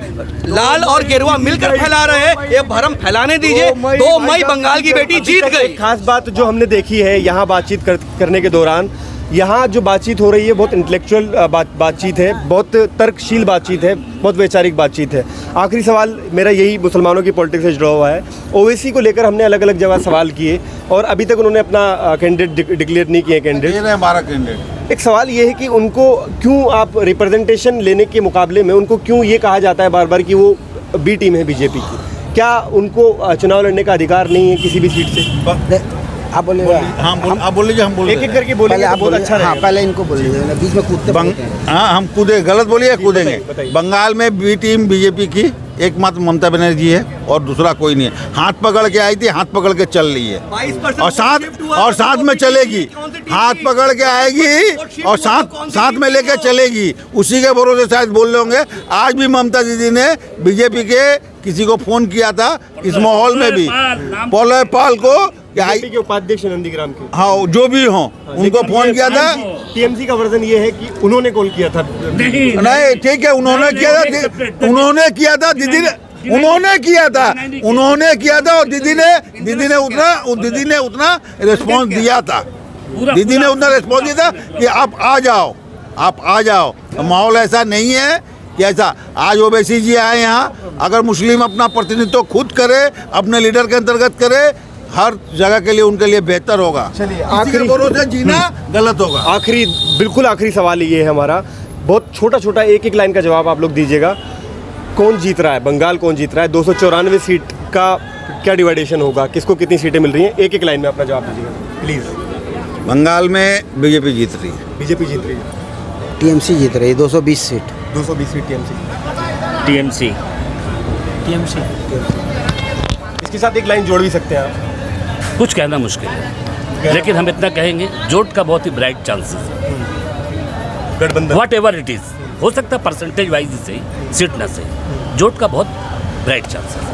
लाल और गेरुआ मिलकर फैला रहे हैं, ये भरम फैलाने दीजिए। 2 मई बंगाल की बेटी जीत गई। खास बात जो हमने देखी है यहाँ बातचीत करने के दौरान यहाँ जो बातचीत हो रही है बहुत इंटेलेक्चुअल बातचीत है, बहुत तर्कशील बातचीत है, बहुत वैचारिक बातचीत है। आखिरी सवाल मेरा यही मुसलमानों की पॉलिटिक्स से जुड़ा हुआ है। ओवैसी को लेकर हमने अलग अलग जगह सवाल किए और अभी तक उन्होंने अपना कैंडिडेट डिक्लेयर नहीं किए कैंडिडेट। हमारा कैंडिडेट एक सवाल ये है कि उनको क्यों आप रिप्रेजेंटेशन लेने के मुकाबले में उनको क्यों ये कहा जाता है बार बार कि वो बी टीम है बीजेपी की? क्या उनको चुनाव लड़ने का अधिकार नहीं है किसी भी सीट से? आप बोले आप बोल लीजिए, हम बोल एक एक करके बोलेंगे तो बहुत अच्छा हाँ, रहेगा। पहले इनको बोल लीजिए, बीच में कूदते बोलते हैं। हाँ, हम कूदे, गलत बोलिए, कूदेंगे। बताइए। बंगाल में बी टीम बीजेपी की एकमात्र ममता बनर्जी है और दूसरा कोई नहीं है। हाथ पकड़ के आई थी, हाथ पकड़ के चल रही है और साथ में चलेगी। हाथ पकड़ के आएगी और साथ में लेके चलेगी। उसी के भरोसे शायद बोल रहे होंगे। आज भी ममता दीदी ने बीजेपी के किसी को फोन किया था इस माहौल में भी, पॉलय पाल को, बीजेपी के उपाध्यक्ष नंदीग्राम के, हाँ जो भी हों, उनको फोन किया था। टीएमसी का वर्जन ये है कि उन्होंने कॉल किया था। नहीं ठीक है, उन्होंने किया था दीदी ने, उन्होंने किया था और दीदी ने उतना रिस्पांस दिया था। दीदी ने उतना रिस्पांस दिया था कि आप आ जाओ। तो माहौल ऐसा नहीं है कि ऐसा आज ओवैसी जी आए यहाँ, अगर मुस्लिम अपना प्रतिनिधित्व खुद करे, अपने लीडर के अंतर्गत करे, हर जगह के लिए उनके लिए बेहतर होगा। चलिए, आखिरी भरोसे जीना गलत होगा। बिल्कुल आखिरी सवाल ये है हमारा, बहुत छोटा छोटा एक लाइन का जवाब आप लोग दीजिएगा। कौन जीत रहा है, बंगाल कौन जीत रहा है? 294 सीट का क्या डिवाइडेशन होगा, किसको कितनी सीटें मिल रही हैं? एक लाइन में अपना जवाब दीजिएगा प्लीज़। बंगाल में बीजेपी जीत रही है। बीजेपी जीत रही है। टीएमसी जीत रही है 220 सीट। 220 seat TMC. इसके साथ एक लाइन जोड़ भी सकते हैं आप। कुछ कहना मुश्किल है, लेकिन हम इतना कहेंगे जोट का बहुत ही ब्राइट चांसेस है। गठबंधन वट एवर इट इज़, हो सकता है परसेंटेज वाइज से सीट न से, जोट का बहुत ब्राइट चांसेस है।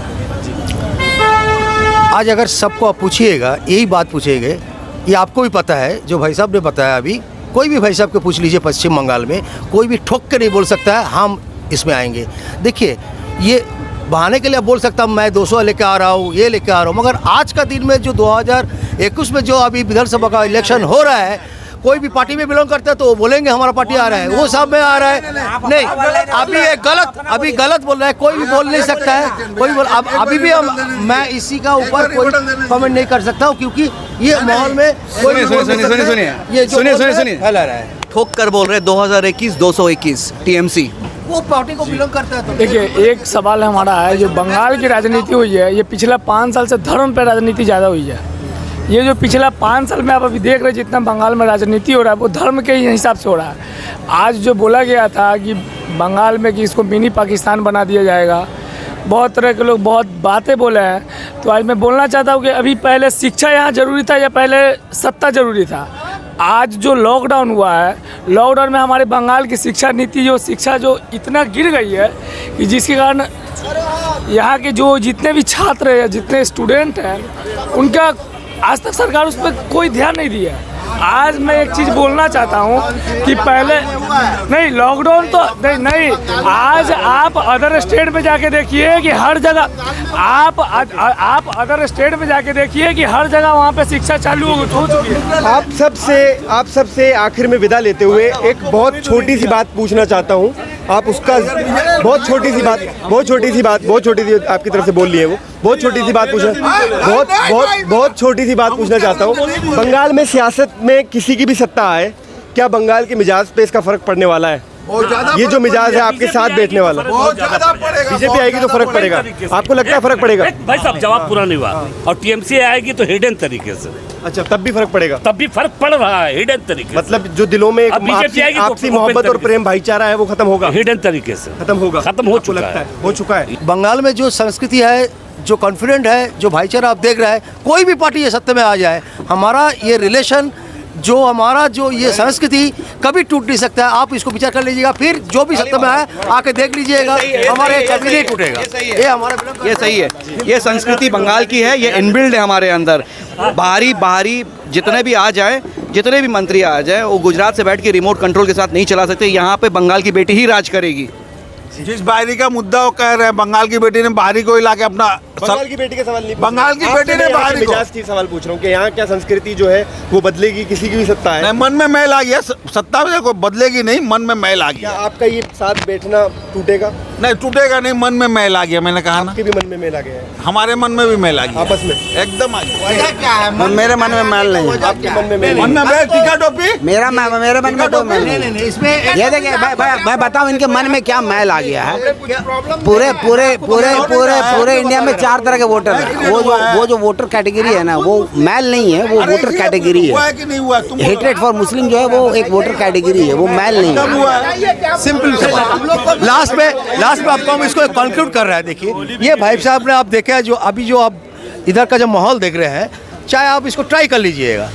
आज अगर सबको आप पूछिएगा, यही बात पूछेंगे, ये आपको भी पता है, जो भाई साहब ने बताया अभी, कोई भी भाई साहब को पूछ लीजिए पश्चिम बंगाल में, कोई भी ठोक के नहीं बोल सकता है हम इसमें आएंगे। देखिए, ये बहाने के लिए बोल सकता हूँ मैं 200 लेके आ रहा हूँ, ये लेके आ रहा हूँ, मगर आज का दिन में जो 2021 में जो अभी विधानसभा का इलेक्शन हो रहा है, कोई भी पार्टी में बिलोंग करता है तो वो बोलेंगे हमारा पार्टी आ रहा है, वो सब में आ रहा है। नहीं, अभी गलत बोल रहा है, कोई भी बोल नहीं सकता है, कोई बोल अभी भी मैं इसी का ऊपर कोई कमेंट नहीं कर सकता हूँ, क्योंकि ये माहौल में सुनिए फैला रहा है। ठोक कर बोल रहे 2021 221 टीएमसी, वो पार्टी को बिलोंग करता है। तो देखिए, एक सवाल हमारा है, जो बंगाल की राजनीति हुई है, ये पिछला 5 साल से धर्म पे राजनीति ज़्यादा हुई है। ये जो पिछला 5 साल में आप अभी देख रहे हैं जितना बंगाल में राजनीति हो रहा है, वो धर्म के ही हिसाब से हो रहा है। आज जो बोला गया था कि बंगाल में कि इसको मिनी पाकिस्तान बना दिया जाएगा, बहुत तरह के लोग बहुत बातें बोले हैं। तो आज मैं बोलना चाहता हूँ कि अभी पहले शिक्षा यहाँ ज़रूरी था या पहले सत्ता ज़रूरी था? आज जो लॉकडाउन हुआ है, लॉकडाउन में हमारे बंगाल की शिक्षा नीति शिक्षा इतना गिर गई है कि जिसके कारण यहाँ के जो जितने भी छात्र हैं, जितने स्टूडेंट हैं, उनका आज तक सरकार उस पर कोई ध्यान नहीं दिया है। आज मैं एक चीज़ बोलना चाहता हूँ कि पहले नहीं, लॉकडाउन तो नहीं, आज आप अदर स्टेट में जाके देखिए कि हर जगह आप अदर स्टेट में जाके देखिए कि हर जगह वहाँ पे शिक्षा चालू हो चुकी है। आप सबसे आखिर में विदा लेते हुए एक बहुत छोटी सी बात पूछना चाहता हूँ। आप उसका बहुत छोटी सी आपकी तरफ से बोल लिए, वो बहुत छोटी सी बात पूछना चाहता हूँ। बंगाल में सियासत में किसी की भी सत्ता आए, क्या बंगाल के मिजाज पे इसका फर्क पड़ने वाला है? ये जो मिजाज है आपके साथ बैठने वाला, बीजेपी आएगी तो फर्क पड़ेगा, आपको लगता है फर्क पड़ेगा? भाई साहब, जवाब पूरा नहीं हुआ। और टीएमसी आएगी तो हिडन तरीके से। अच्छा, तब भी फर्क पड़ेगा? तब भी फर्क पड़ रहा है हिडन तरीके, मतलब जो दिलों में आपसी मोहब्बत और प्रेम भाईचारा है वो खत्म होगा, हिडन तरीके से खत्म हो चुका है। बंगाल में जो संस्कृति है, जो कॉन्फिडेंट है, जो भाईचारा आप देख रहे हैं, कोई भी पार्टी ये सत्ता में आ जाए, हमारा ये रिलेशन, जो ये संस्कृति कभी टूट नहीं सकता है। आप इसको विचार कर लीजिएगा, फिर जो भी सत्ता में आए आके देख लीजिएगा, हमारे कभी नहीं टूटेगा। ये सही है, ये संस्कृति बंगाल की है, ये इनबिल्ड है हमारे अंदर। बाहरी जितने भी आ जाए, जितने भी मंत्री आ जाए, वो गुजरात से बैठ के रिमोट कंट्रोल के साथ नहीं चला सकते। यहाँ पे बंगाल की बेटी ही राज करेगी। जिस बाहरी का मुद्दा वो कह रहे हैं, बंगाल की बेटी ने बाहरी को हिला के अपना बंगाल की बेटी का सवाल नहीं, बंगाल की बेटी ने बाहरी को मिजाज की सवाल पूछ रहा हूँ कि यहाँ क्या संस्कृति जो है वो बदलेगी, किसी की भी सत्ता है? नहीं, मन में मैल आ गया, सत्ता में कोई बदलेगी नहीं, मन में मैल आ क्या गया। आपका ये साथ बैठना टूटेगा? नहीं टूटेगा नहीं, मन में मैल आ गया, मैंने कहा ना, आपके भी मन में मेला गया है, हमारे मन में भी मैल आ गया, आपस में एकदम आ गया। मेरे मन में मैल नहीं है। आपके मन में मेला मन में मैल, टीका टोपी, मेरे मन में तो मैल नहीं। ये देखिए मैं बताऊं इनके मन में क्या मैल आ गया है। पूरे पूरे पूरे पूरे पूरे इंडिया में 4 तरह के वोटर हैं। वो जो वोटर कैटेगरी है ना, वो मैल नहीं है, वो वोटर कैटेगरी हुआ है। है कि नहीं हुआ? तुम हेट्रेड फॉर मुस्लिम जो है वो एक वोटर कैटेगरी है, वो मैल नहीं कब है। हुआ है? सिंपल लास्ट में आपको हम इसको कंक्लूड कर रहे हैं। देखिए ये भाई साहब ने आप देखा है, जो अभी जो आप इधर का जो माहौल देख रहे हैं, चाहे आप इसको ट्राई कर लीजिएगा,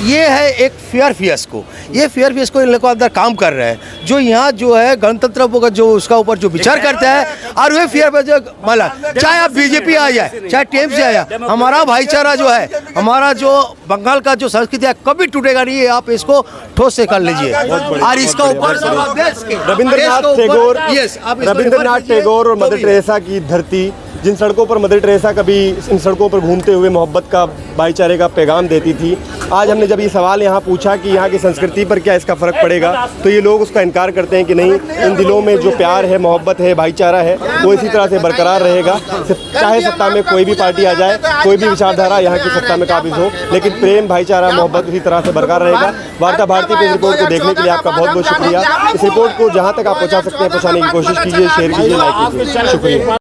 ये है एक फेयर फियस्को। ये फेयर फियस्को इन लोगों को अंदर काम कर रहे हैं, जो यहाँ जो है गणतंत्र को जो उसका ऊपर जो विचार करता है, और वे फेयर मतलब चाहे आप बीजेपी आ जाए, चाहे टीएमसी आ जाए, हमारा भाईचारा जो है, हमारा जो बंगाल का जो संस्कृति है, कभी टूटेगा नहीं है। आप इसको ठोस से कर लीजिए, और इसका ऊपर रविंद्रनाथ टैगोर और मदर टेरेसा की धरती, जिन सड़कों पर मदर टेरेसा कभी इन सड़कों पर घूमते हुए मोहब्बत का, भाईचारे का पैगाम देती थी, आज हमने जब ये सवाल यहाँ पूछा कि यहाँ की संस्कृति पर क्या इसका फ़र्क पड़ेगा, तो ये लोग उसका इनकार करते हैं कि नहीं, इन दिलों में जो प्यार है, मोहब्बत है, भाईचारा है, वो इसी तरह से बरकरार रहेगा। चाहे सत्ता में कोई भी पार्टी आ जाए, कोई भी विचारधारा यहाँ की सत्ता में काबिज हो, लेकिन प्रेम, भाईचारा, मोहब्बत उसी तरह से बरकरार रहेगा। वार्ता भारती पे इस रिपोर्ट को देखने के लिए आपका बहुत बहुत शुक्रिया। इस रिपोर्ट को जहाँ तक आप पहुँचा सकते हैं पहुँचाने की कोशिश कीजिए, शेयर कीजिए, लाइक कीजिए। शुक्रिया।